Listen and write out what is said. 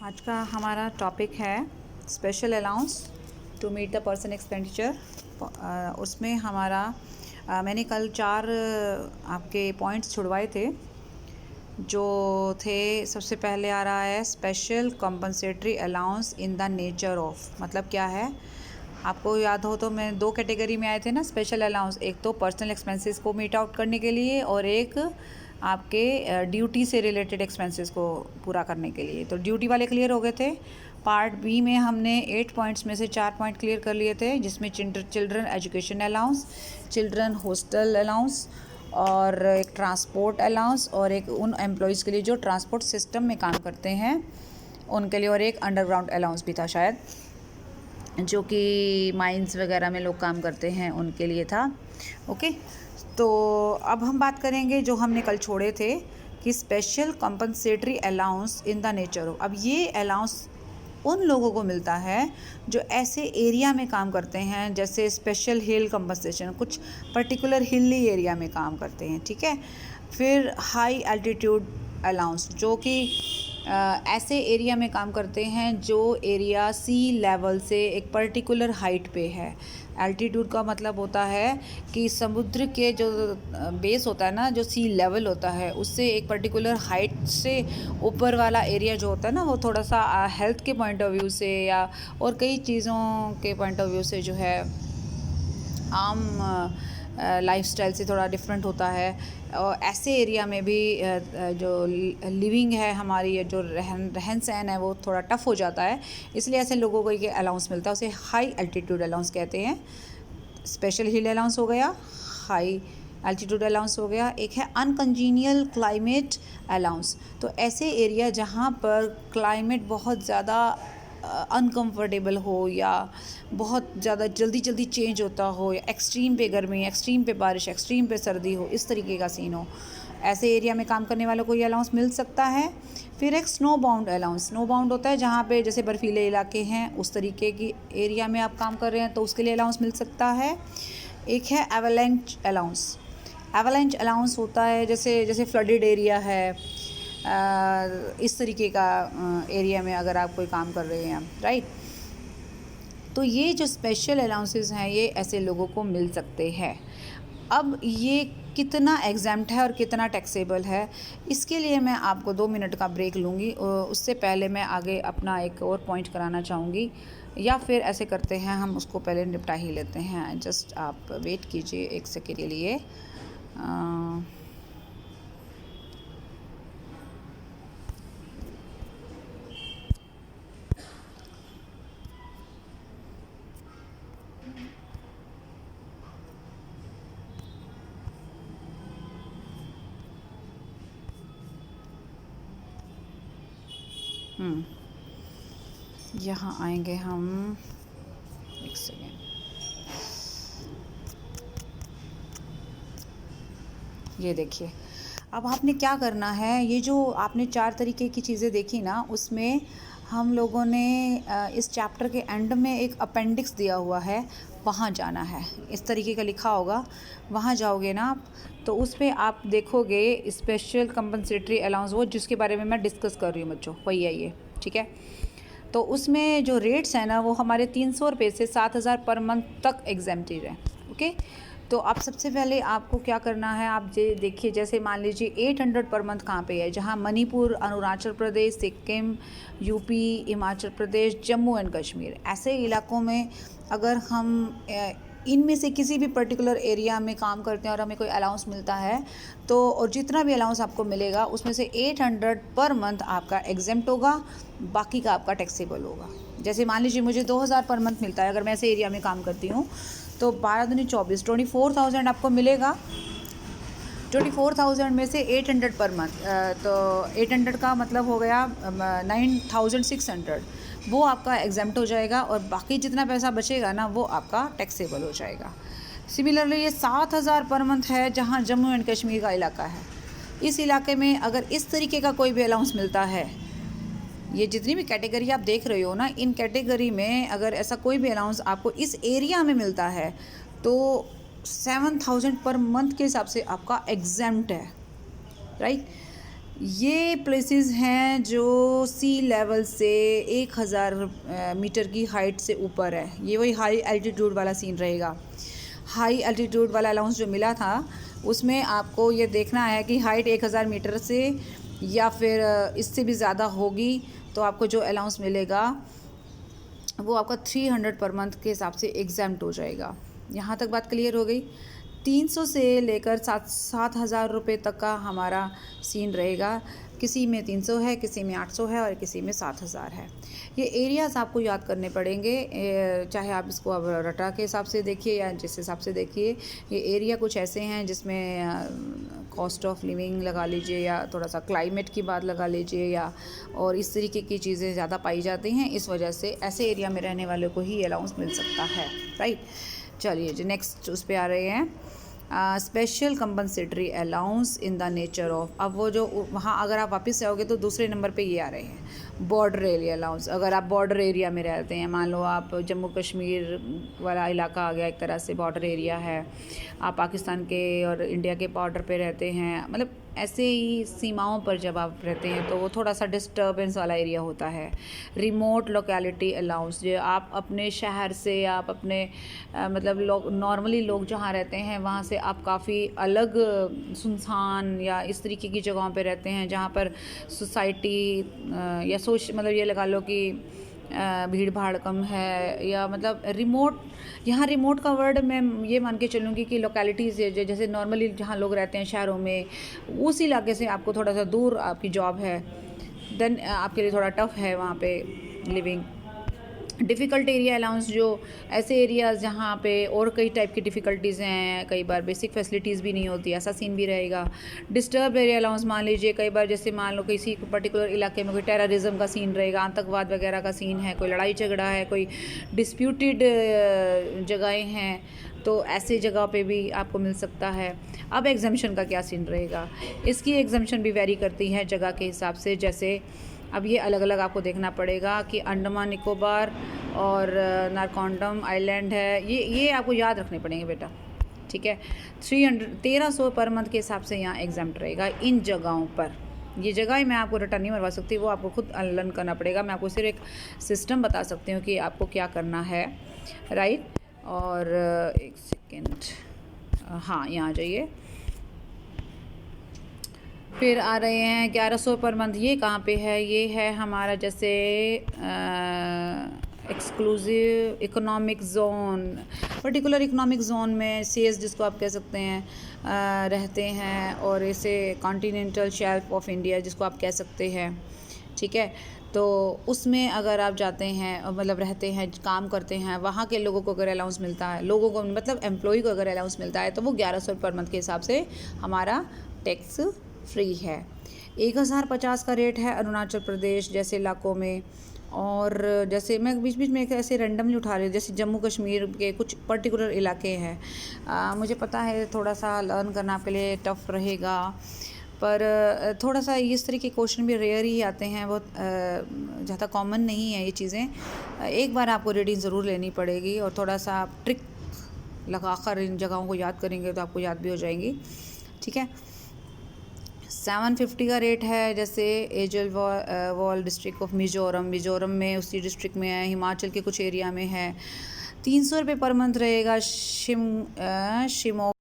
आज का हमारा टॉपिक है special allowance to meet the person expenditure. उसमें हमारा मैंने कल 4 आपके पॉइंट्स छुड़वाए थे जो थे। सबसे पहले आ रहा है special compensatory allowance in the nature of. मतलब क्या है, आपको याद हो तो मैं 2 कैटेगरी में आए थे ना स्पेशल अलाउंस। एक तो पर्सनल एक्सपेंसेस को मीट आउट करने के लिए और एक आपके ड्यूटी से रिलेटेड एक्सपेंसेस को पूरा करने के लिए। तो ड्यूटी वाले क्लियर हो गए थे। पार्ट बी में हमने 8 पॉइंट्स में से 4 पॉइंट क्लियर कर लिए थे, जिसमें children education allowance, children hostel allowance और एक ट्रांसपोर्ट अलाउंस और एक उन एम्प्लॉयज़ के लिए जो ट्रांसपोर्ट सिस्टम में काम करते हैं उनके लिए, और एक अंडरग्राउंड अलाउंस भी था शायद, जो कि माइंस वगैरह में लोग काम करते हैं उनके लिए था। ओके, तो अब हम बात करेंगे जो हमने कल छोड़े थे कि special compensatory allowance in the nature हो। अब ये अलाउंस उन लोगों को मिलता है जो ऐसे एरिया में काम करते हैं, जैसे स्पेशल हिल कंपनसेशन, कुछ पर्टिकुलर हिली एरिया में काम करते हैं, ठीक है। फिर हाई एल्टीट्यूड अलाउंस, जो कि ऐसे एरिया में काम करते हैं जो एरिया सी लेवल से एक पर्टिकुलर हाइट पे है। एल्टीट्यूड का मतलब होता है कि समुद्र के जो बेस होता है ना, जो सी लेवल होता है, उससे एक पर्टिकुलर हाइट से ऊपर वाला एरिया जो होता है ना, वो थोड़ा सा हेल्थ के पॉइंट ऑफ व्यू से या और कई चीज़ों के पॉइंट ऑफ व्यू से जो है आम लाइफस्टाइल से थोड़ा डिफरेंट होता है। और ऐसे एरिया में भी जो लिविंग है हमारी, जो रहन सहन है, वो थोड़ा टफ़ हो जाता है। इसलिए ऐसे लोगों को ये अलाउंस मिलता है, उसे हाई एल्टीट्यूड अलाउंस कहते हैं। स्पेशल हिल अलाउंस हो गया, हाई एल्टीट्यूड अलाउंस हो गया। एक है अनकंजीनियल क्लाइमेट अलाउंस। तो ऐसे एरिया जहाँ पर क्लाइमेट बहुत ज़्यादा अनकंफर्टेबल हो या बहुत ज़्यादा जल्दी जल्दी चेंज होता हो, या एक्सट्रीम पे गर्मी, एक्सट्रीम पे बारिश, एक्सट्रीम पे सर्दी हो, इस तरीके का सीन हो, ऐसे एरिया में काम करने वालों को ये अलाउंस मिल सकता है। फिर एक snow bound allowance. Snow bound होता है जहाँ पे जैसे बर्फीले इलाके हैं, उस तरीके की एरिया में आप काम कर रहे हैं तो उसके लिए अलाउंस मिल सकता है। एक है एवलांच अलाउंस। एवलांच अलाउंस होता है जैसे फ्लडेड एरिया है, इस तरीके का एरिया में अगर आप कोई काम कर रहे हैं, राइट। तो ये जो स्पेशल अलाउंसेस हैं ये ऐसे लोगों को मिल सकते हैं। अब ये कितना एग्जैम्प्ट है और कितना टैक्सेबल है, इसके लिए मैं आपको 2 मिनट का ब्रेक लूँगी। उससे पहले मैं आगे अपना एक और पॉइंट कराना चाहूँगी, या फिर ऐसे करते हैं हम उसको पहले निपटा ही लेते हैं। जस्ट आप वेट कीजिए 1 सेकेंड के लिए। यहाँ आएंगे हम, 1 सेकेंड। ये देखिए, अब आपने क्या करना है, ये जो आपने 4 तरीके की चीज़ें देखी ना, उसमें हम लोगों ने इस चैप्टर के एंड में एक अपेंडिक्स दिया हुआ है, वहाँ जाना है। इस तरीके का लिखा होगा, वहाँ जाओगे ना आप, तो उस पर आप देखोगे स्पेशल कंपनसेटरी अलाउंस, वो जिसके बारे में मैं डिस्कस कर रही हूँ बच्चों, वही है ये, ठीक है। तो उसमें जो रेट्स हैं ना, वो हमारे 300 रुपये से 7,000 पर मंथ तक एग्जेम्प्टेड है। ओके, तो आप सबसे पहले आपको क्या करना है, आप देखिए, जैसे मान लीजिए 800 पर मंथ कहाँ पे है, जहाँ मणिपुर, अरुणाचल प्रदेश, सिक्किम, यूपी, हिमाचल प्रदेश, जम्मू एंड कश्मीर, ऐसे इलाकों में अगर हम इनमें से किसी भी पर्टिकुलर एरिया में काम करते हैं और हमें कोई अलाउंस मिलता है, तो और जितना भी अलाउंस आपको मिलेगा उसमें से 800 पर मंथ आपका एग्जेम्प्ट होगा, बाकी का आपका टैक्सेबल होगा। जैसे मान लीजिए मुझे 2000 पर मंथ मिलता है, अगर मैं ऐसे एरिया में काम करती हूँ, तो 12 दूनी 24, 24,000 आपको मिलेगा। 24,000 में से 800 पर मंथ, तो 800 का मतलब हो गया 9,600, वो आपका एग्जेम्प्ट हो जाएगा, और बाकी जितना पैसा बचेगा ना, वो आपका टैक्सेबल हो जाएगा। सिमिलरली ये 7,000 पर मंथ है, जहाँ जम्मू एंड कश्मीर का इलाका है। इस इलाके में अगर इस तरीके का कोई भी अलाउंस मिलता है, ये जितनी भी कैटेगरी आप देख रहे हो ना, इन कैटेगरी में अगर ऐसा कोई भी अलाउंस आपको इस एरिया में मिलता है, तो 7,000 पर मंथ के हिसाब से आपका एग्जेम्प्ट है, राइट। ये प्लेसेस हैं जो सी लेवल से 1000 मीटर की हाइट से ऊपर है। ये वही हाई एल्टीट्यूड वाला सीन रहेगा। हाई एल्टीट्यूड वाला अलाउंस जो मिला था उसमें आपको ये देखना है कि हाइट 1000 मीटर से या फिर इससे भी ज़्यादा होगी तो आपको जो अलाउंस मिलेगा वो आपका 300 पर मंथ के हिसाब से एग्जाम्प्ट हो जाएगा। यहाँ तक बात क्लियर हो गई। 300 से लेकर 7,000 रुपये तक का हमारा सीन रहेगा। किसी में 300 है, किसी में 800 है और किसी में 7,000 है। ये एरियाज़ आपको याद करने पड़ेंगे, चाहे आप इसको अब रटा के हिसाब से देखिए या जिस हिसाब से देखिए। ये एरिया कुछ ऐसे हैं जिसमें कॉस्ट ऑफ लिविंग लगा लीजिए या थोड़ा सा क्लाइमेट की बात लगा लीजिए या और इस तरीके की चीज़ें ज़्यादा पाई जाती हैं। इस वजह से ऐसे एरिया में रहने वालों को ही अलाउंस मिल सकता है, राइट। चलिए जी नेक्स्ट उस पर आ रहे हैं। Special compensatory allowance in the nature of. अब वो जो वहाँ अगर आप वापस आओगे तो दूसरे नंबर पे ये आ रहे हैं बॉर्डर एरिया अलाउंस। अगर आप बॉर्डर एरिया में रहते हैं, मान लो आप जम्मू कश्मीर वाला इलाका आ गया, एक तरह से बॉर्डर एरिया है, आप पाकिस्तान के और इंडिया के बॉर्डर पे रहते हैं, मतलब ऐसे ही सीमाओं पर जब आप रहते हैं तो वो थोड़ा सा डिस्टर्बेंस वाला एरिया होता है। रिमोट लोकेलिटी अलाउंस, जो आप अपने शहर से आप अपने मतलब लोग नॉर्मली लोग जहाँ रहते हैं वहाँ से आप काफ़ी अलग सुनसान या इस तरीके की जगहों पे रहते हैं जहाँ पर सोसाइटी या मतलब ये लगा लो कि भीड़ भाड़ कम है या मतलब रिमोट। यहाँ रिमोट का वर्ड मैं ये मान के चलूँगी कि लोकेलिटीज़ जैसे नॉर्मली जहाँ लोग रहते हैं शहरों में, उस इलाके से आपको थोड़ा सा दूर आपकी जॉब है, देन आपके लिए थोड़ा टफ है वहाँ पे लिविंग। डिफ़िकल्ट एरिया अलाउंस, जो ऐसे एरियाज़ जहाँ पे और कई टाइप की डिफ़िकल्टीज़ हैं, कई बार बेसिक फैसिलिटीज़ भी नहीं होती, ऐसा सीन भी रहेगा। डिस्टर्ब एरिया अलाउंस, मान लीजिए कई बार जैसे मान लो किसी पर्टिकुलर इलाके में कोई टेररिज्म का सीन रहेगा, आतंकवाद वगैरह का सीन है, कोई लड़ाई झगड़ा है, कोई डिस्प्यूटेड जगहें हैं, तो ऐसे जगह पे भी आपको मिल सकता है। अब एग्जम्पशन का क्या सीन रहेगा, इसकी एग्जम्पशन भी वेरी करती है जगह के हिसाब से। जैसे अब ये अलग अलग आपको देखना पड़ेगा कि अंडमान निकोबार और नारकॉन्डम आइलैंड है, ये आपको याद रखने पड़ेंगे बेटा, ठीक है। 1300 पर मंथ के हिसाब से यहाँ एग्जाम्प्ट रहेगा इन जगहों पर। ये जगह मैं आपको रिटर्न नहीं मरवा सकती, वो आपको खुद लर्न करना पड़ेगा। मैं आपको सिर्फ एक सिस्टम बता सकती हूँ कि आपको क्या करना है, राइट। और एक सेकेंड, हाँ यहाँ आ जाइए। फिर आ रहे हैं 1100 पर मंथ। ये कहाँ पे है, ये है हमारा जैसे exclusive economic zone, particular economic zone में सीएस जिसको आप कह सकते हैं रहते हैं, और इसे कॉन्टिनेंटल शेल्फ ऑफ इंडिया जिसको आप कह सकते हैं, ठीक है। तो उसमें अगर आप जाते हैं मतलब रहते हैं, काम करते हैं, वहाँ के लोगों को अगर अलाउंस मिलता है, लोगों को मतलब एम्प्लॉय को अगर अलाउंस मिलता है तो वो 1100 पर मंथ के हिसाब से हमारा टैक्स फ्री है। 1050 का रेट है अरुणाचल प्रदेश जैसे इलाकों में। और जैसे मैं बीच बीच में ऐसे रैंडमली उठा रही हूँ, जैसे जम्मू कश्मीर के कुछ पर्टिकुलर इलाके हैं। मुझे पता है थोड़ा सा लर्न करना आपके लिए टफ रहेगा, पर थोड़ा सा इस तरह के क्वेश्चन भी रेयर ही आते हैं, बहुत ज़्यादा कॉमन नहीं है ये चीज़ें। एक बार आपको रीडिंग ज़रूर लेनी पड़ेगी और थोड़ा सा आप ट्रिक लगाकर इन जगहों को याद करेंगे तो आपको याद भी हो जाएंगी, ठीक है। 750 का रेट है जैसे एजल वॉल डिस्ट्रिक्ट ऑफ मिजोरम में, उसी डिस्ट्रिक्ट में है। हिमाचल के कुछ एरिया में है। 300 रुपये पर मंथ रहेगा शिमोगा